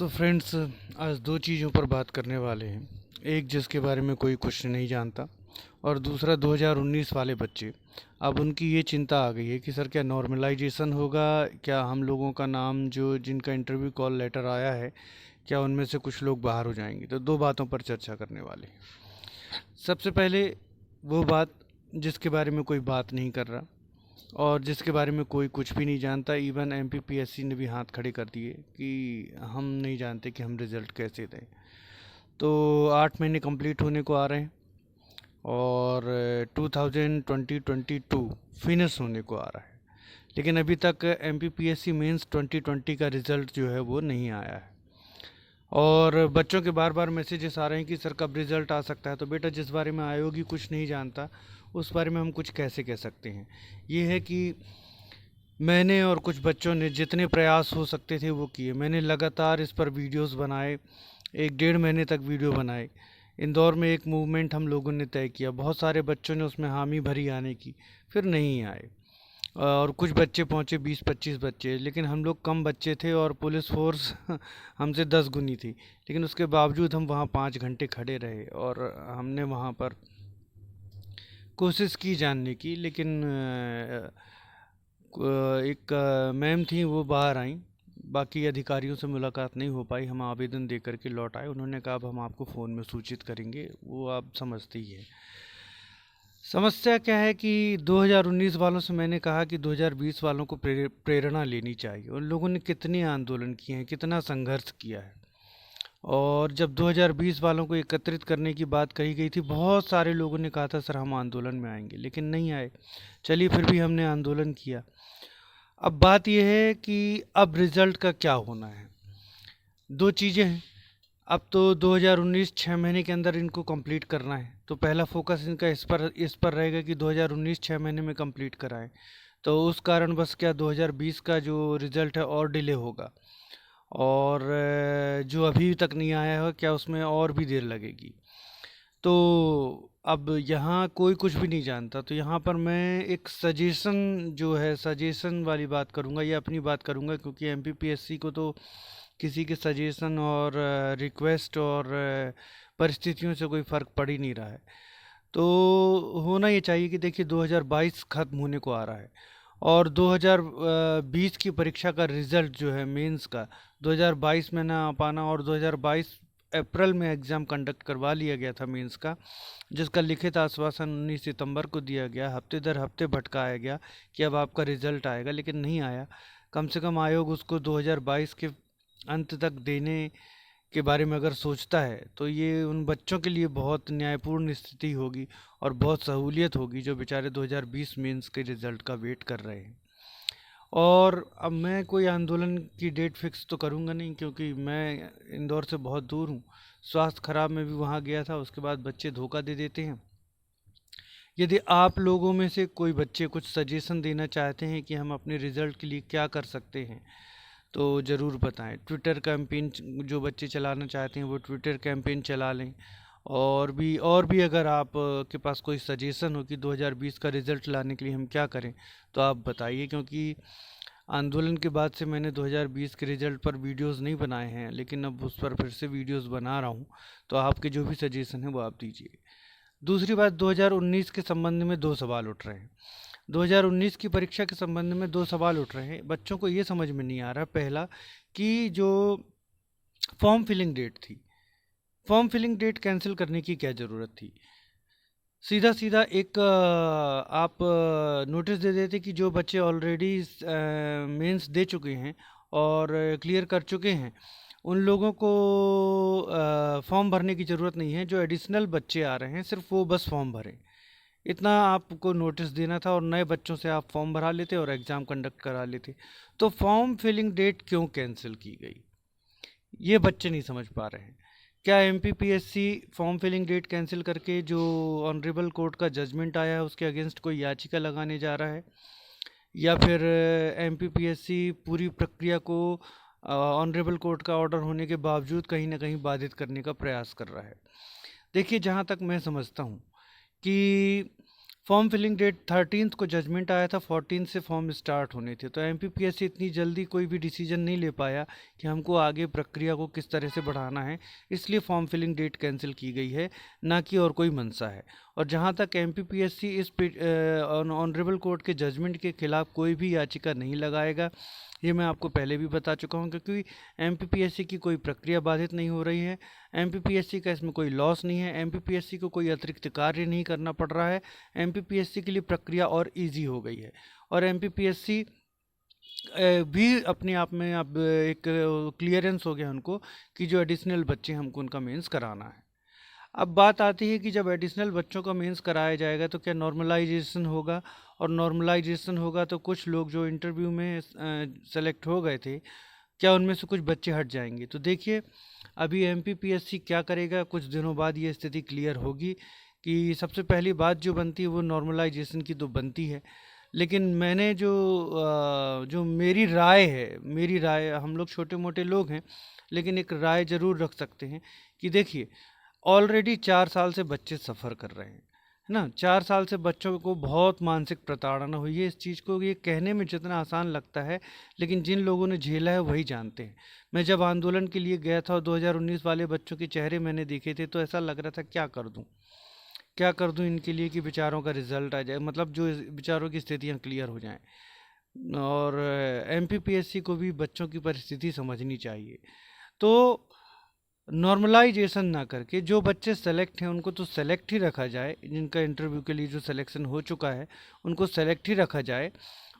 So friends, आज दो चीज़ों पर बात करने वाले हैं। एक जिसके बारे में कोई कुछ नहीं जानता, और दूसरा 2019 वाले बच्चे। अब उनकी ये चिंता आ गई है कि सर क्या नॉर्मलाइजेशन होगा, क्या हम लोगों का नाम जो जिनका इंटरव्यू कॉल लेटर आया है, क्या उनमें से कुछ लोग बाहर हो जाएंगे। तो दो बातों पर चर्चा करने वाले हैं। सबसे पहले वो बात जिसके बारे में कोई बात नहीं कर रहा और जिसके बारे में कोई कुछ भी नहीं जानता। इवन एमपीपीएससी ने भी हाथ खड़े कर दिए कि हम नहीं जानते कि हम रिज़ल्ट कैसे दें। तो 8 महीने कंप्लीट होने को आ रहे हैं और 2022 फिनिश होने को आ रहा है, लेकिन अभी तक एमपीपीएससी मेंस 2020 का रिज़ल्ट जो है वो नहीं आया है। और बच्चों के बार बार मैसेजेस आ रहे हैं कि सर कब रिज़ल्ट आ सकता है। तो बेटा, जिस बारे में आयोग ही कुछ नहीं जानता उस बारे में हम कुछ कैसे कह सकते हैं। ये है कि मैंने और कुछ बच्चों ने जितने प्रयास हो सकते थे वो किए। मैंने लगातार इस पर वीडियोस बनाए, 1 डेढ़ महीने तक वीडियो बनाए। इंदौर में एक मूवमेंट हम लोगों ने तय किया, बहुत सारे बच्चों ने उसमें हामी भरी आने की, फिर नहीं आए। और कुछ बच्चे पहुँचे, 20-25 बच्चे, लेकिन हम लोग कम बच्चे थे और पुलिस फोर्स हमसे 10 गुनी थी। लेकिन उसके बावजूद हम वहाँ 5 घंटे खड़े रहे और हमने वहाँ पर कोशिश की जानने की। लेकिन एक मैम थी, वो बाहर आई, बाकी अधिकारियों से मुलाकात नहीं हो पाई। हम आवेदन दे करके लौट आए। उन्होंने कहा अब हम आपको फ़ोन में सूचित करेंगे। वो आप समझते ही हैं। समस्या क्या है कि 2019 वालों से मैंने कहा कि 2020 वालों को प्रेरणा लेनी चाहिए। उन लोगों ने कितने आंदोलन किए हैं, कितना संघर्ष किया है। और जब 2020 वालों को एकत्रित करने की बात कही गई थी, बहुत सारे लोगों ने कहा था सर हम आंदोलन में आएंगे, लेकिन नहीं आए। चलिए, फिर भी हमने आंदोलन किया। अब बात यह है कि अब रिज़ल्ट का क्या होना है। दो चीज़ें हैं। अब तो 2019 6 महीने के अंदर इनको कंप्लीट करना है, तो पहला फोकस इनका इस पर रहेगा कि 2019 6 महीने में कंप्लीट कराएं। तो उस कारण बस क्या 2020 का जो रिज़ल्ट है और डिले होगा। और जो अभी तक नहीं आया है, क्या उसमें और भी देर लगेगी। तो अब यहाँ कोई कुछ भी नहीं जानता, तो यहाँ पर मैं एक सजेशन जो है, सजेशन वाली बात करूँगा या अपनी बात करूँगा, क्योंकि एमपीपीएससी को तो किसी के सजेशन और रिक्वेस्ट और परिस्थितियों से कोई फ़र्क पड़ ही नहीं रहा है। तो होना ये चाहिए कि देखिए 2022 ख़त्म होने को आ रहा है और 2020 की परीक्षा का रिज़ल्ट जो है मेंस का 2022 में ना आ पाना, और 2022 अप्रैल में एग्ज़ाम कंडक्ट करवा लिया गया था मेंस का, जिसका लिखित आश्वासन 19 सितंबर को दिया गया। हफ्ते दर हफ्ते भटकाया गया कि अब आपका रिज़ल्ट आएगा, लेकिन नहीं आया। कम से कम आयोग उसको 2022 के अंत तक देने के बारे में अगर सोचता है तो ये उन बच्चों के लिए बहुत न्यायपूर्ण स्थिति होगी और बहुत सहूलियत होगी जो बेचारे 2020 मेंस के रिज़ल्ट का वेट कर रहे हैं। और अब मैं कोई आंदोलन की डेट फिक्स तो करूंगा नहीं, क्योंकि मैं इंदौर से बहुत दूर हूँ। स्वास्थ्य खराब में भी वहाँ गया था, उसके बाद बच्चे धोखा दे देते हैं। यदि आप लोगों में से कोई बच्चे कुछ सजेशन देना चाहते हैं कि हम अपने रिज़ल्ट के लिए क्या कर सकते हैं, तो ज़रूर बताएं। ट्विटर कैंपेन जो बच्चे चलाना चाहते हैं वो ट्विटर कैंपेन चला लें। और भी अगर आप के पास कोई सजेशन हो कि 2020 का रिज़ल्ट लाने के लिए हम क्या करें, तो आप बताइए। क्योंकि आंदोलन के बाद से मैंने 2020 के रिज़ल्ट पर वीडियोस नहीं बनाए हैं, लेकिन अब उस पर फिर से वीडियोस बना रहा हूँ। तो आपके जो भी सजेशन है वो आप दीजिए। दूसरी बात, 2019 के संबंध में दो सवाल उठ रहे हैं। 2019 की परीक्षा के संबंध में दो सवाल उठ रहे हैं। बच्चों को ये समझ में नहीं आ रहा, पहला कि जो फॉर्म फिलिंग डेट थी, फॉर्म फिलिंग डेट कैंसिल करने की क्या ज़रूरत थी। सीधा सीधा एक आप नोटिस दे देते कि जो बच्चे ऑलरेडी मेंस दे चुके हैं और क्लियर कर चुके हैं, उन लोगों को फॉर्म भरने की ज़रूरत नहीं है। जो एडिशनल बच्चे आ रहे हैं सिर्फ वो बस फॉर्म भरें, इतना आपको नोटिस देना था और नए बच्चों से आप फॉर्म भरा लेते और एग्ज़ाम कंडक्ट करा लेते। तो फॉर्म फिलिंग डेट क्यों कैंसिल की गई, ये बच्चे नहीं समझ पा रहे हैं। क्या MPPSC form filling date cancel करके जो ऑनरेबल कोर्ट का जजमेंट आया है उसके अगेंस्ट कोई याचिका लगाने जा रहा है, या फिर एमपीपीएससी पूरी प्रक्रिया को ऑनरेबल कोर्ट का ऑर्डर होने के बावजूद कहीं ना कहीं बाधित करने का प्रयास कर रहा है। देखिए, जहाँ तक मैं समझता हूँ कि फॉर्म फिलिंग डेट 13th को जजमेंट आया था, 14 से फॉर्म स्टार्ट होने थे। तो एमपीपीएससी इतनी जल्दी कोई भी डिसीजन नहीं ले पाया कि हमको आगे प्रक्रिया को किस तरह से बढ़ाना है, इसलिए फॉर्म फिलिंग डेट कैंसिल की गई है, ना कि और कोई मंशा है। और जहां तक एमपीपीएससी इस ऑनरेबल कोर्ट के जजमेंट के खिलाफ कोई भी याचिका नहीं लगाएगा, ये मैं आपको पहले भी बता चुका हूँ, क्योंकि एमपीपीएससी की कोई प्रक्रिया बाधित नहीं हो रही है, एमपीपीएससी का इसमें कोई लॉस नहीं है, एमपीपीएससी को कोई अतिरिक्त कार्य नहीं करना पड़ रहा है, एमपीपीएससी के लिए प्रक्रिया और इजी हो गई है। और एमपीपीएससी भी अपने आप में अब एक क्लियरेंस हो गया उनको कि जो एडिशनल बच्चे हमको उनका मेंस कराना है। अब बात आती है कि जब एडिशनल बच्चों का मेंस कराया जाएगा तो क्या नॉर्मलाइजेशन होगा, और नॉर्मलाइजेशन होगा तो कुछ लोग जो इंटरव्यू में सेलेक्ट हो गए थे, क्या उनमें से कुछ बच्चे हट जाएंगे? तो देखिए, अभी एमपीपीएससी क्या करेगा, कुछ दिनों बाद ये स्थिति क्लियर होगी कि सबसे पहली बात जो बनती है वो नॉर्मलाइजेशन की तो बनती है, लेकिन मैंने जो मेरी राय, हम लोग छोटे मोटे लोग हैं लेकिन एक राय ज़रूर रख सकते हैं कि देखिए, ऑलरेडी 4 साल से बच्चे सफ़र कर रहे हैं, है ना। 4 साल से बच्चों को बहुत मानसिक प्रताड़ना हुई है। इस चीज़ को ये कहने में जितना आसान लगता है, लेकिन जिन लोगों ने झेला है वही जानते हैं। मैं जब आंदोलन के लिए गया था और 2019 वाले बच्चों के चेहरे मैंने देखे थे, तो ऐसा लग रहा था क्या कर दूं इनके लिए कि बेचारों का रिजल्ट आ जाए, मतलब जो बेचारों की स्थितियां क्लियर हो जाएं। और एमपीपीएससी को भी बच्चों की परिस्थिति समझनी चाहिए। तो नॉर्मलाइजेशन ना करके जो बच्चे सेलेक्ट हैं उनको तो सेलेक्ट ही रखा जाए, जिनका इंटरव्यू के लिए जो सिलेक्शन हो चुका है उनको सेलेक्ट ही रखा जाए,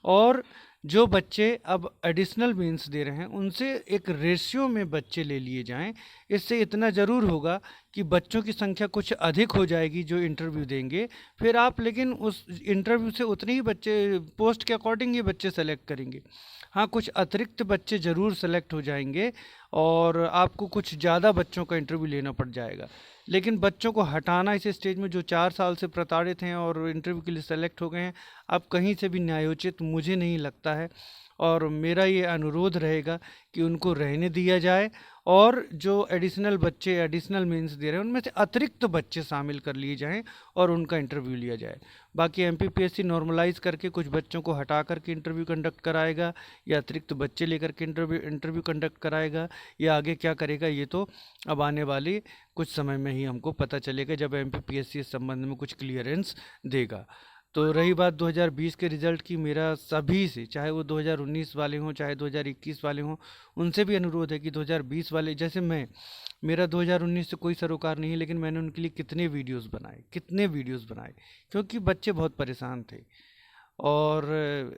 और जो बच्चे अब एडिशनल मीन्स दे रहे हैं उनसे एक रेशियो में बच्चे ले लिए जाएं। इससे इतना ज़रूर होगा कि बच्चों की संख्या कुछ अधिक हो जाएगी जो इंटरव्यू देंगे, फिर आप लेकिन उस इंटरव्यू से उतने ही बच्चे, पोस्ट के अकॉर्डिंग ही बच्चे सेलेक्ट करेंगे। हाँ, कुछ अतिरिक्त बच्चे ज़रूर सेलेक्ट हो जाएंगे और आपको कुछ ज़्यादा बच्चों का इंटरव्यू लेना पड़ जाएगा, लेकिन बच्चों को हटाना इस स्टेज में जो 4 साल से प्रताड़ित हैं और इंटरव्यू के लिए सेलेक्ट हो गए हैं, अब कहीं से भी न्यायोचित मुझे नहीं लगता है। और मेरा ये अनुरोध रहेगा कि उनको रहने दिया जाए, और जो एडिशनल बच्चे एडिशनल मीन्स दे रहे हैं उनमें से अतिरिक्त बच्चे शामिल कर लिए जाएं और उनका इंटरव्यू लिया जाए। बाकी एमपीपीएससी नॉर्मलाइज करके कुछ बच्चों को हटा करके इंटरव्यू कंडक्ट कराएगा, या अतिरिक्त बच्चे लेकर के इंटरव्यू कंडक्ट कराएगा, या आगे क्या करेगा, ये तो अब आने वाले कुछ समय में ही हमको पता चलेगा, जब एमपीपीएससी इस संबंध में कुछ क्लियरेंस देगा। तो रही बात 2020 के रिज़ल्ट की, मेरा सभी से, चाहे वो 2019 वाले हों चाहे 2021 वाले हों, उनसे भी अनुरोध है कि 2020 वाले, जैसे मेरा 2019 से कोई सरोकार नहीं है, लेकिन मैंने उनके लिए कितने वीडियोस बनाए, क्योंकि बच्चे बहुत परेशान थे। और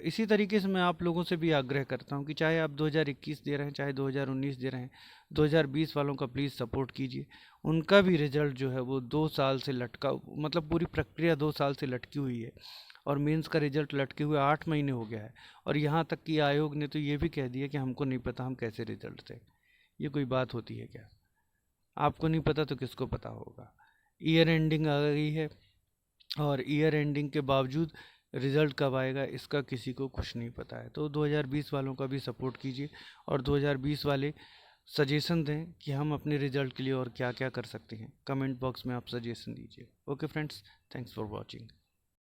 इसी तरीके से मैं आप लोगों से भी आग्रह करता हूं कि चाहे आप 2021 दे रहे हैं चाहे 2019 दे रहे हैं, 2020 वालों का प्लीज़ सपोर्ट कीजिए। उनका भी रिजल्ट जो है वो 2 साल से लटका, मतलब पूरी प्रक्रिया 2 साल से लटकी हुई है, और मेंस का रिजल्ट लटके हुए 8 महीने हो गया है। और यहाँ तक कि आयोग ने तो ये भी कह दिया कि हमको नहीं पता हम कैसे रिजल्ट थे। ये कोई बात होती है क्या? आपको नहीं पता तो किसको पता होगा? ईयर एंडिंग आ गई है, और ईयर एंडिंग के बावजूद रिज़ल्ट कब आएगा इसका किसी को कुछ नहीं पता है। तो 2020 वालों का भी सपोर्ट कीजिए, और 2020 वाले सजेशन दें कि हम अपने रिज़ल्ट के लिए और क्या क्या कर सकते हैं। कमेंट बॉक्स में आप सजेशन दीजिए। Okay friends, thanks for watching.